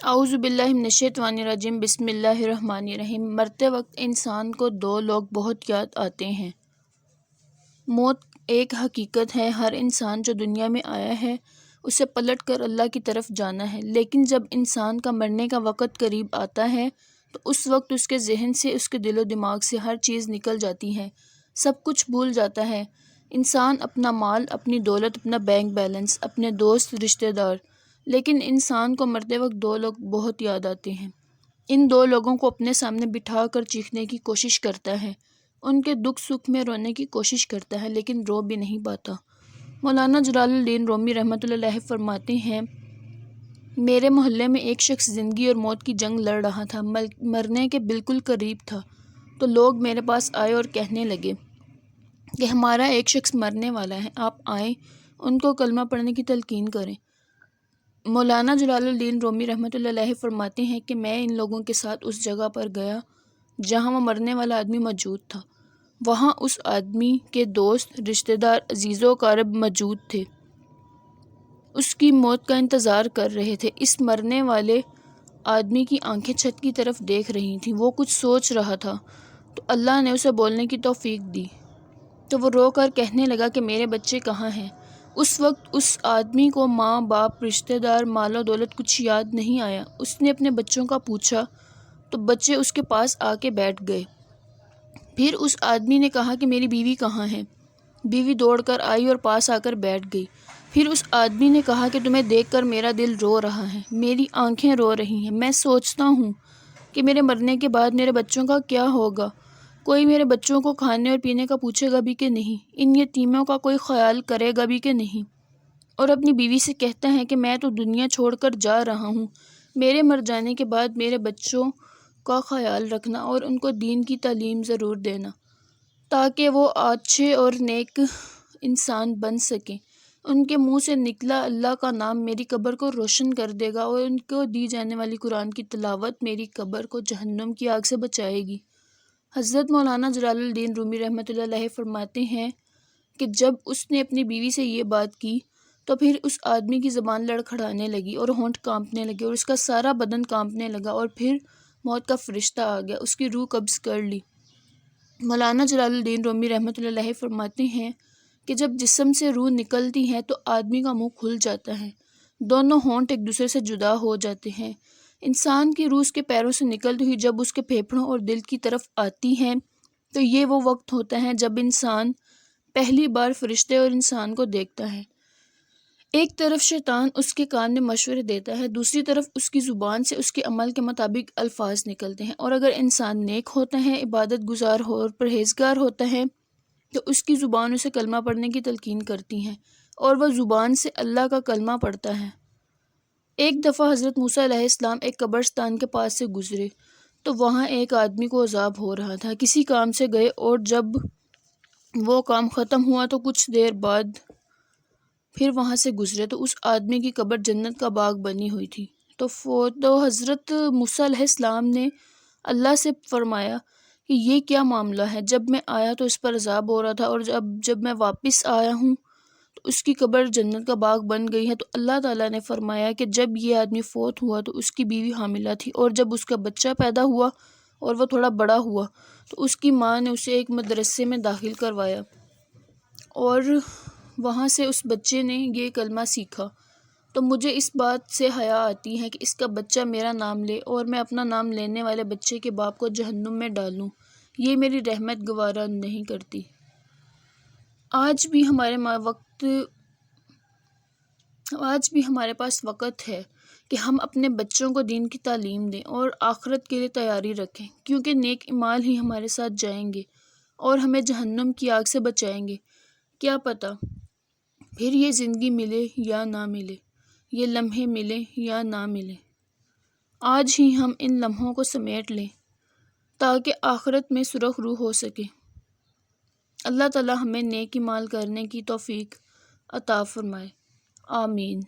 اعوذ باللہ من الشیطان الرجیم بسم اللہ الرحمن الرحیم۔ مرتے وقت انسان کو دو لوگ بہت یاد آتے ہیں۔ موت ایک حقیقت ہے، ہر انسان جو دنیا میں آیا ہے اسے پلٹ کر اللہ کی طرف جانا ہے، لیکن جب انسان کا مرنے کا وقت قریب آتا ہے تو اس وقت اس کے ذہن سے، اس کے دل و دماغ سے ہر چیز نکل جاتی ہے، سب کچھ بھول جاتا ہے۔ انسان اپنا مال، اپنی دولت، اپنا بینک بیلنس، اپنے دوست، رشتہ دار، لیکن انسان کو مرتے وقت دو لوگ بہت یاد آتے ہیں۔ ان دو لوگوں کو اپنے سامنے بٹھا کر چیخنے کی کوشش کرتا ہے، ان کے دکھ سکھ میں رونے کی کوشش کرتا ہے، لیکن رو بھی نہیں پاتا۔ مولانا جلال الدین رومی رحمۃ اللہ علیہ فرماتے ہیں، میرے محلے میں ایک شخص زندگی اور موت کی جنگ لڑ رہا تھا، مرنے کے بالکل قریب تھا، تو لوگ میرے پاس آئے اور کہنے لگے کہ ہمارا ایک شخص مرنے والا ہے، آپ آئیں ان کو کلمہ پڑھنے کی تلقین کریں۔ مولانا جلال الدین رومی رحمۃ اللہ علیہ فرماتے ہیں کہ میں ان لوگوں کے ساتھ اس جگہ پر گیا جہاں وہ مرنے والا آدمی موجود تھا۔ وہاں اس آدمی کے دوست، رشتہ دار، عزیز و اقارب موجود تھے، اس کی موت کا انتظار کر رہے تھے۔ اس مرنے والے آدمی کی آنکھیں چھت کی طرف دیکھ رہی تھیں، وہ کچھ سوچ رہا تھا، تو اللہ نے اسے بولنے کی توفیق دی، تو وہ رو کر کہنے لگا کہ میرے بچے کہاں ہیں؟ اس وقت اس آدمی کو ماں باپ، رشتہ دار، مال و دولت کچھ یاد نہیں آیا۔ اس نے اپنے بچوں کا پوچھا تو بچے اس کے پاس آ کے بیٹھ گئے۔ پھر اس آدمی نے کہا کہ میری بیوی کہاں ہے؟ بیوی دوڑ کر آئی اور پاس آ کر بیٹھ گئی۔ پھر اس آدمی نے کہا کہ تمہیں دیکھ کر میرا دل رو رہا ہے، میری آنکھیں رو رہی ہیں، میں سوچتا ہوں کہ میرے مرنے کے بعد میرے بچوں کا کیا ہوگا؟ کوئی میرے بچوں کو کھانے اور پینے کا پوچھے گا بھی کہ نہیں؟ ان یتیموں کا کوئی خیال کرے گا بھی کہ نہیں؟ اور اپنی بیوی سے کہتا ہے کہ میں تو دنیا چھوڑ کر جا رہا ہوں، میرے مر جانے کے بعد میرے بچوں کا خیال رکھنا اور ان کو دین کی تعلیم ضرور دینا تاکہ وہ اچھے اور نیک انسان بن سکیں۔ ان کے منہ سے نکلا اللہ کا نام میری قبر کو روشن کر دے گا، اور ان کو دی جانے والی قرآن کی تلاوت میری قبر کو جہنم کی آگ سے بچائے گی۔ حضرت مولانا جلال الدین رومی رحمۃ اللہ علیہ فرماتے ہیں کہ جب اس نے اپنی بیوی سے یہ بات کی تو پھر اس آدمی کی زبان لڑکھڑانے لگی اور ہونٹ کانپنے لگے اور اس کا سارا بدن کانپنے لگا، اور پھر موت کا فرشتہ آ گیا، اس کی روح قبض کر لی۔ مولانا جلال الدین رومی رحمۃ اللہ علیہ فرماتے ہیں کہ جب جسم سے روح نکلتی ہے تو آدمی کا منہ کھل جاتا ہے، دونوں ہونٹ ایک دوسرے سے جدا ہو جاتے ہیں۔ انسان کی روح اس کے پیروں سے نکلتی ہوئی جب اس کے پھیپھڑوں اور دل کی طرف آتی ہے تو یہ وہ وقت ہوتا ہے جب انسان پہلی بار فرشتے اور انسان کو دیکھتا ہے۔ ایک طرف شیطان اس کے کان میں مشورے دیتا ہے، دوسری طرف اس کی زبان سے اس کے عمل کے مطابق الفاظ نکلتے ہیں، اور اگر انسان نیک ہوتا ہے، عبادت گزار ہو اور پرہیزگار ہوتا ہے تو اس کی زبان اسے کلمہ پڑھنے کی تلقین کرتی ہے اور وہ زبان سے اللہ کا کلمہ پڑھتا ہے۔ ایک دفعہ حضرت موسیٰ علیہ السلام ایک قبرستان کے پاس سے گزرے تو وہاں ایک آدمی کو عذاب ہو رہا تھا۔ کسی کام سے گئے اور جب وہ کام ختم ہوا تو کچھ دیر بعد پھر وہاں سے گزرے تو اس آدمی کی قبر جنت کا باغ بنی ہوئی تھی۔ تو حضرت موسیٰ علیہ السلام نے اللہ سے فرمایا کہ یہ کیا معاملہ ہے؟ جب میں آیا تو اس پر عذاب ہو رہا تھا، اور جب میں واپس آیا ہوں تو اس کی قبر جنت کا باغ بن گئی ہے۔ تو اللہ تعالیٰ نے فرمایا کہ جب یہ آدمی فوت ہوا تو اس کی بیوی حاملہ تھی، اور جب اس کا بچہ پیدا ہوا اور وہ تھوڑا بڑا ہوا تو اس کی ماں نے اسے ایک مدرسے میں داخل کروایا، اور وہاں سے اس بچے نے یہ کلمہ سیکھا۔ تو مجھے اس بات سے حیا آتی ہے کہ اس کا بچہ میرا نام لے اور میں اپنا نام لینے والے بچے کے باپ کو جہنم میں ڈالوں، یہ میری رحمت گوارا نہیں کرتی۔ آج بھی ہمارے پاس وقت ہے کہ ہم اپنے بچوں کو دین کی تعلیم دیں اور آخرت کے لیے تیاری رکھیں، کیونکہ نیک اعمال ہی ہمارے ساتھ جائیں گے اور ہمیں جہنم کی آگ سے بچائیں گے۔ کیا پتہ پھر یہ زندگی ملے یا نہ ملے، یہ لمحے ملے یا نہ ملے۔ آج ہی ہم ان لمحوں کو سمیٹ لیں تاکہ آخرت میں سرخ روح ہو سکے۔ اللہ تعالی ہمیں نیک اعمال کرنے کی توفیق عطا فرمائے، آمین۔